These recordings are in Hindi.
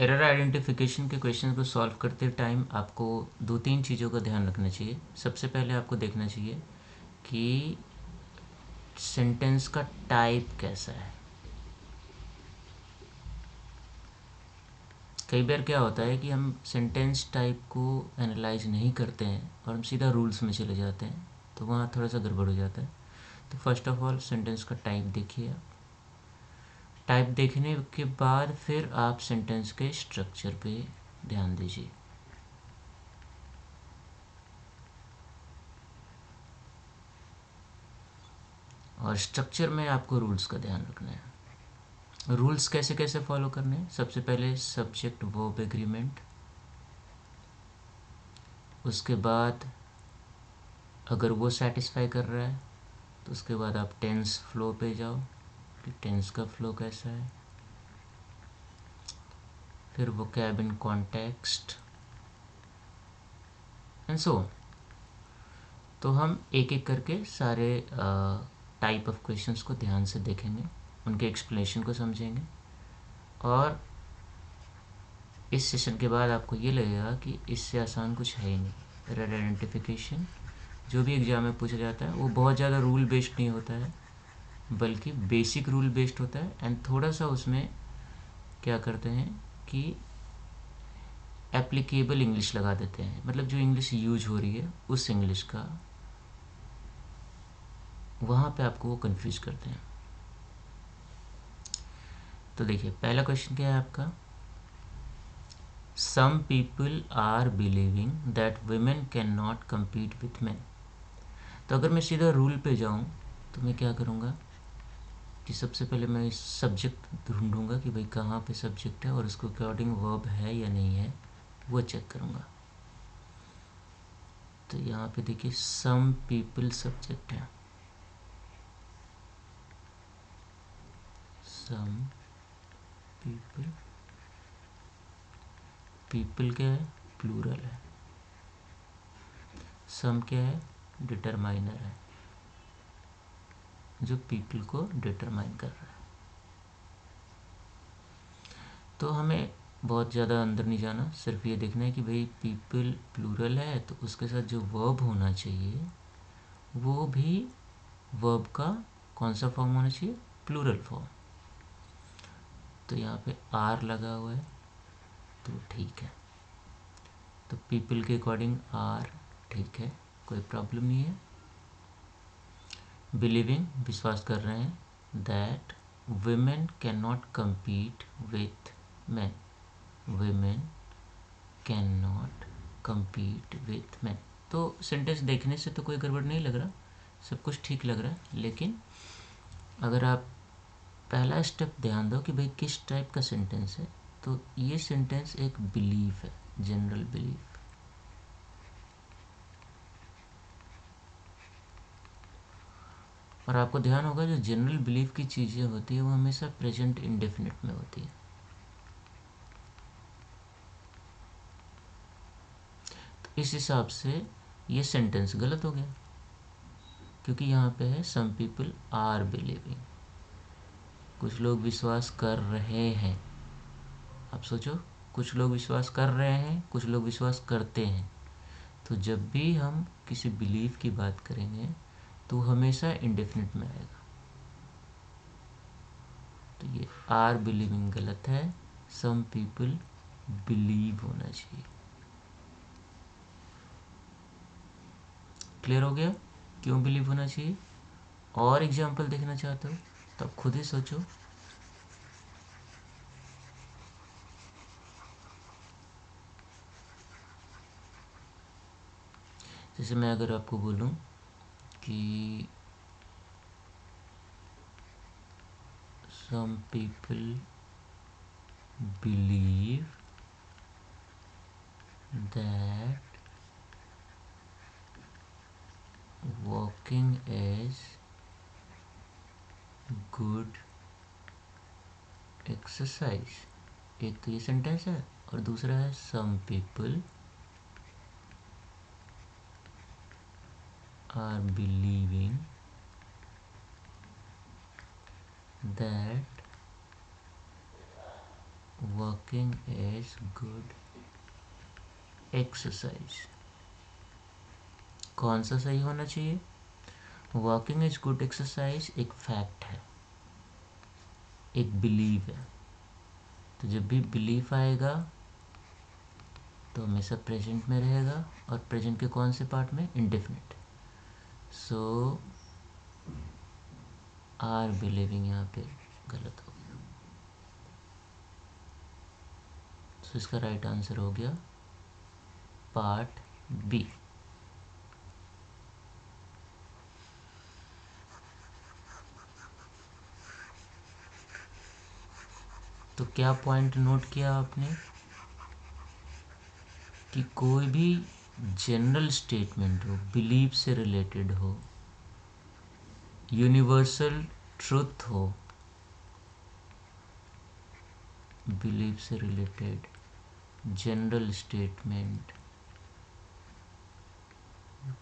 एरर आइडेंटिफिकेशन के क्वेश्चन को सॉल्व करते टाइम आपको दो तीन चीज़ों का ध्यान रखना चाहिए। सबसे पहले आपको देखना चाहिए कि सेंटेंस का टाइप कैसा है। कई बार क्या होता है कि हम सेंटेंस टाइप को एनालाइज नहीं करते हैं और हम सीधा रूल्स में चले जाते हैं, तो वहाँ थोड़ा सा गड़बड़ हो जाता है। तो फर्स्ट ऑफ ऑल सेंटेंस का टाइप देखिए आप। टाइप देखने के बाद फिर आप सेंटेंस के स्ट्रक्चर पे ध्यान दीजिए। और स्ट्रक्चर में आपको रूल्स का ध्यान रखना है। रूल्स कैसे कैसे फॉलो करने हैं? सबसे पहले सब्जेक्ट वर्ब एग्रीमेंट, उसके बाद अगर वो सेटिस्फाई कर रहा है तो उसके बाद आप टेंस फ्लो पे जाओ कि टेंस का फ्लो कैसा है। फिर vocab in context and so. तो हम एक एक करके सारे टाइप ऑफ क्वेश्चंस को ध्यान से देखेंगे, उनके एक्सप्लेनेशन को समझेंगे, और इस सेशन के बाद आपको ये लगेगा कि इससे आसान कुछ है ही नहीं। एरर आइडेंटिफिकेशन जो भी एग्ज़ाम में पूछा जाता है वो बहुत ज़्यादा रूल बेस्ड नहीं होता है, बल्कि बेसिक रूल बेस्ड होता है। एंड थोड़ा सा उसमें क्या करते हैं कि एप्लीकेबल इंग्लिश लगा देते हैं, मतलब जो इंग्लिश यूज हो रही है उस इंग्लिश का, वहाँ पे आपको वो कंफ्यूज करते हैं। तो देखिए पहला क्वेश्चन क्या है आपका, some people are believing that women can not compete with men। तो अगर मैं सीधा रूल पे जाऊँ तो मैं क्या करूँगा कि सबसे पहले मैं इस सब्जेक्ट ढूंढूंगा कि भाई कहाँ पे सब्जेक्ट है और उसको अकॉर्डिंग वर्ब है या नहीं है, वो चेक करूँगा। तो यहाँ पे देखिए सम पीपल सब्जेक्ट है, सम पीपल, पीपल क्या है, प्लूरल है। सम क्या है, डिटरमाइनर है, जो पीपल को डिटरमाइन कर रहा है। तो हमें बहुत ज़्यादा अंदर नहीं जाना, सिर्फ ये देखना है कि भाई पीपल प्लूरल है तो उसके साथ जो वर्ब होना चाहिए वो भी वर्ब का कौन सा फॉर्म होना चाहिए, प्लूरल फॉर्म। तो यहाँ पे आर लगा हुआ है तो ठीक है, तो पीपल के अकॉर्डिंग आर ठीक है, कोई प्रॉब्लम नहीं है। बिलीविंग विश्वास कर रहे हैं, that women can not compete with men, women can not compete with men। तो सेंटेंस देखने से तो कोई गड़बड़ नहीं लग रहा, सब कुछ ठीक लग रहा है, लेकिन अगर आप पहला स्टेप ध्यान दो कि भाई किस टाइप का सेंटेंस है, तो ये सेंटेंस एक बिलीफ है, जनरल बिलीफ। और आपको ध्यान होगा जो जनरल बिलीफ की चीज़ें होती है वो हमेशा प्रेजेंट इंडेफिनिट में होती है। तो इस हिसाब से ये सेंटेंस गलत हो गया, क्योंकि यहाँ पे है सम पीपल आर बिलीविंग, कुछ लोग विश्वास कर रहे हैं। आप सोचो, कुछ लोग विश्वास कर रहे हैं, कुछ लोग विश्वास करते हैं। तो जब भी हम किसी बिलीफ की बात करेंगे तो हमेशा इंडेफिनिट में आएगा। तो ये आर बिलीविंग गलत है, सम पीपल बिलीव होना चाहिए। क्लियर हो गया क्यों बिलीव होना चाहिए? और एग्जाम्पल देखना चाहते हो तो आप खुद ही सोचो। जैसे मैं अगर आपको बोलूं कि some people believe that walking is good exercise, एक तो ये सेंटेंस है, और दूसरा है some people are believing that walking is good exercise. कौन सा सही होना चाहिए? वॉकिंग इज गुड एक्सरसाइज एक फैक्ट है, एक बिलीव है। तो जब भी बिलीफ आएगा तो हमेशा प्रेजेंट में रहेगा, और प्रेजेंट के कौन से पार्ट में? इंडेफिनिट। सो आर बिलीविंग यहाँ पे गलत हो गया। सो इसका राइट आंसर हो गया पार्ट बी। तो क्या पॉइंट नोट किया आपने कि कोई भी जनरल स्टेटमेंट हो, बिलीफ से रिलेटेड हो, यूनिवर्सल ट्रुथ हो, बिलीफ से रिलेटेड जनरल स्टेटमेंट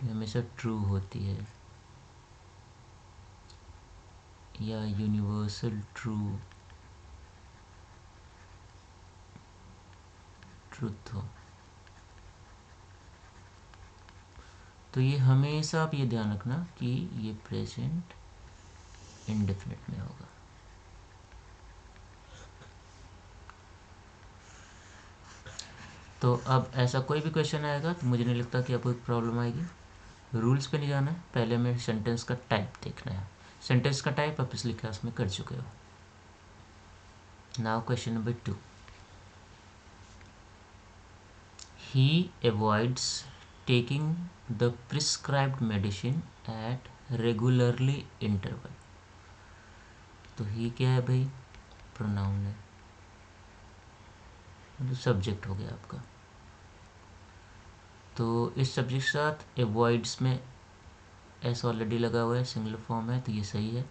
हमेशा ट्रू होती है, या यूनिवर्सल ट्रुथ हो, तो ये हमेशा आप ये ध्यान रखना कि ये प्रेजेंट इंडेफिनिट में होगा। तो अब ऐसा कोई भी क्वेश्चन आएगा तो मुझे नहीं लगता कि आपको एक प्रॉब्लम आएगी। रूल्स पे नहीं जाना है, पहले हमें सेंटेंस का टाइप देखना है। सेंटेंस का टाइप आप पिछली क्लास में कर चुके हो। Now question number 2। He avoids taking the prescribed medicine at regularly interval। तो ही क्या है भाई? प्रोनाउन है, मतलब सब्जेक्ट हो गया आपका। तो इस सब्जेक्ट के साथ एवॉइड्स में एस ऑलरेडी लगा हुआ है, सिंगुलर फॉर्म है, तो ये सही है,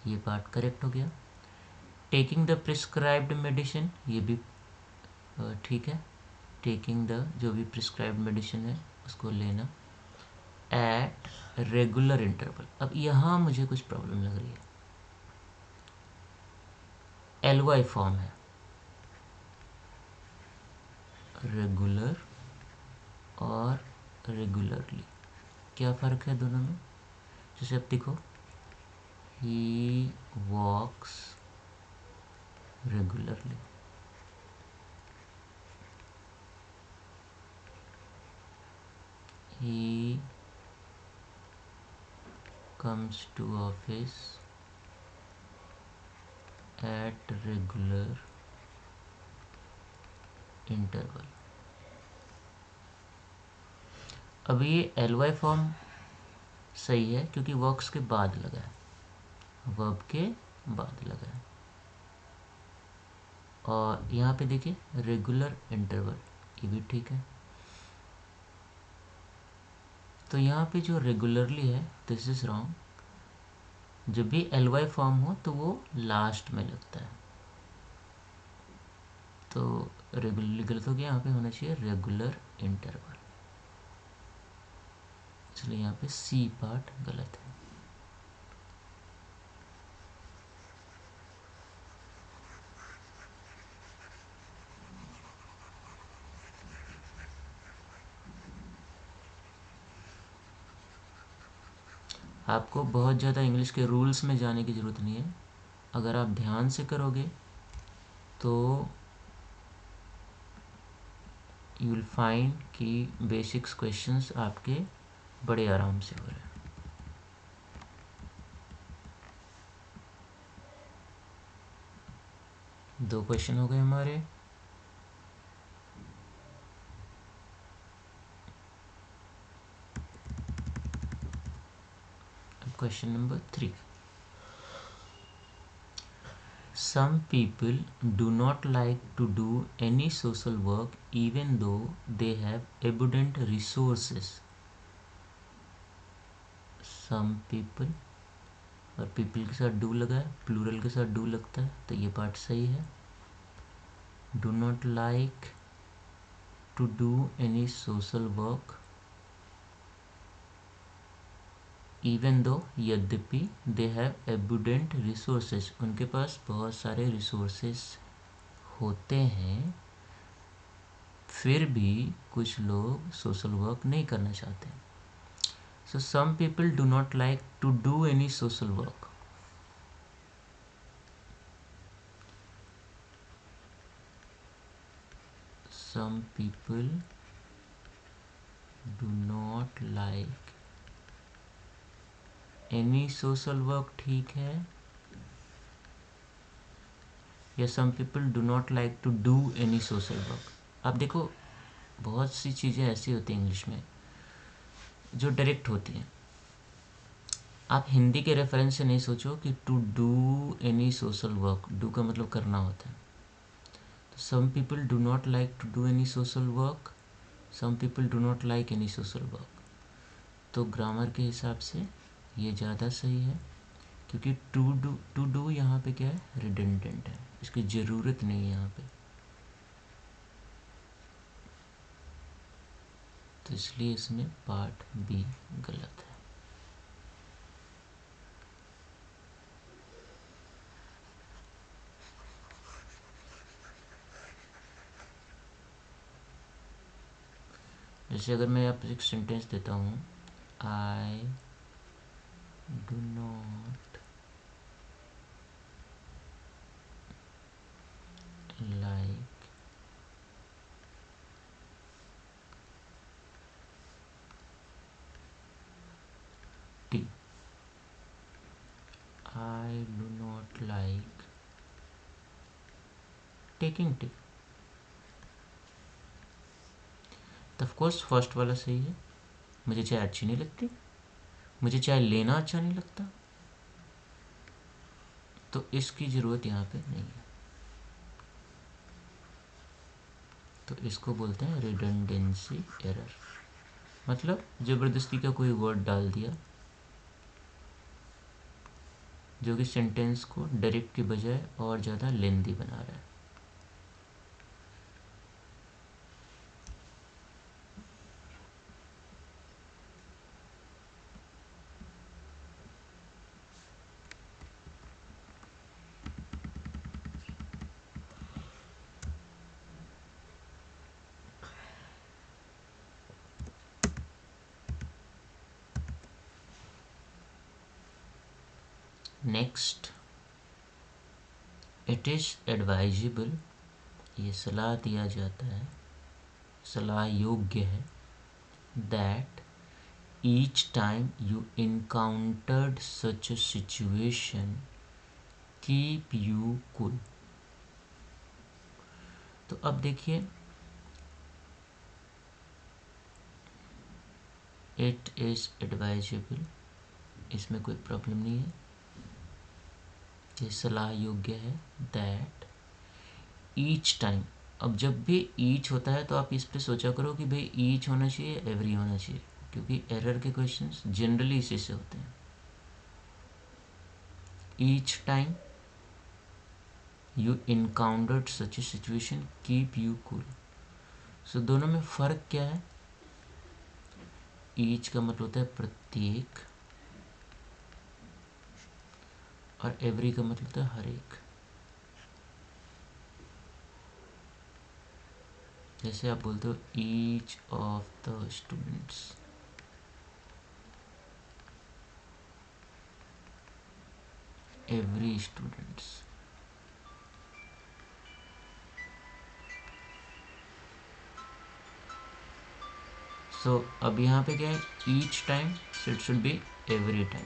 ये पार्ट करेक्ट हो गया। टेकिंग द प्रिस्क्राइब्ड मेडिसिन, ये भी ठीक है। टेकिंग द, जो भी प्रिस्क्राइब्ड मेडिसिन है उसको लेना एट रेगुलर इंटरवल। अब यहाँ मुझे कुछ प्रॉब्लम लग रही है। एलवाई फॉर्म है, रेगुलर और रेगुलरली, क्या फ़र्क है दोनों में? जैसे अब देखो, ही वॉक्स regularly, he comes to office at regular interval। अब ये एल वाई फॉर्म सही है क्योंकि वर्क्स के बाद लगा है, वर्ब के बाद लगा है। और यहाँ पे देखिए रेगुलर इंटरवल, ये भी ठीक है। तो यहाँ पे जो रेगुलरली है दिस इज रॉन्ग। जब भी एल वाई फॉर्म हो तो वो लास्ट में लगता है, तो रेगुलरली गलत हो गया। यहाँ पे होना चाहिए रेगुलर इंटरवल, इसलिए यहाँ पे सी पार्ट गलत है। आपको बहुत ज़्यादा इंग्लिश के रूल्स में जाने की ज़रूरत नहीं है। अगर आप ध्यान से करोगे तो यू विल फाइंड कि बेसिक्स क्वेश्चंस आपके बड़े आराम से हो रहे हैं। दो क्वेश्चन हो गए हमारे। Question number 3। Some people do not like to do any social work even though they have abundant resources। Some people, और people के साथ do लगा है, प्लूरल के साथ do लगता है, तो ये पार्ट सही है। Do not like to do any social work even though, यद्यपि दे हैव एबुडेंट रिसोर्सेज, उनके पास बहुत सारे रिसोर्सेज होते हैं, फिर भी कुछ लोग सोशल वर्क नहीं करना चाहते। So some people do not like to do any social work. Some people do not like any social work, ठीक है, या some people do not like to do any social work. अब देखो, बहुत सी चीज़ें ऐसी होती हैं इंग्लिश में जो डायरेक्ट होती हैं। आप हिंदी के रेफरेंस से नहीं सोचो कि to do any social work, do का मतलब करना होता है। तो some people do not like to do any social work, some people do not like any social work. तो ग्रामर के हिसाब से ये ज़्यादा सही है, क्योंकि टू डू यहाँ पे क्या है, रिडंडेंट है, इसकी ज़रूरत नहीं है यहाँ पे, तो इसलिए इसमें पार्ट बी गलत है। जैसे अगर मैं आपको एक सेंटेंस देता हूँ, I do not like T, I do not like taking tea. तो ऑफ कोर्स फर्स्ट वाला सही है, मुझे चाय अच्छी नहीं लगती, मुझे चाय लेना अच्छा नहीं लगता, तो इसकी ज़रूरत यहाँ पे नहीं है। तो इसको बोलते हैं रिडंडेंसी एरर, मतलब ज़बरदस्ती का कोई वर्ड डाल दिया जो कि सेंटेंस को डायरेक्ट के बजाय और ज़्यादा लेंदी बना रहा है। नेक्स्ट, इट इज़ एडवाइजेबल, ये सलाह दिया जाता है, सलाह योग्य है, that each time you encountered such a situation keep you cool. तो अब देखिए, इट इज़ एडवाइजेबल, इसमें कोई प्रॉब्लम नहीं है, ये सलाह योग्य है, दैट ईच टाइम। अब जब भी ईच होता है तो आप इस पे सोचा करो कि भाई ईच होना चाहिए, एवरी होना चाहिए, क्योंकि एरर के क्वेश्चंस जनरली इसी से होते हैं। Each time you encountered such a situation keep you cool. So दोनों में फ़र्क क्या है? ईच का मतलब होता है प्रत्येक, और एवरी का मतलब होता है हर एक। जैसे आप बोलते हो each of the students, every students. So अब यहाँ पे क्या है, each time, so it should be every time.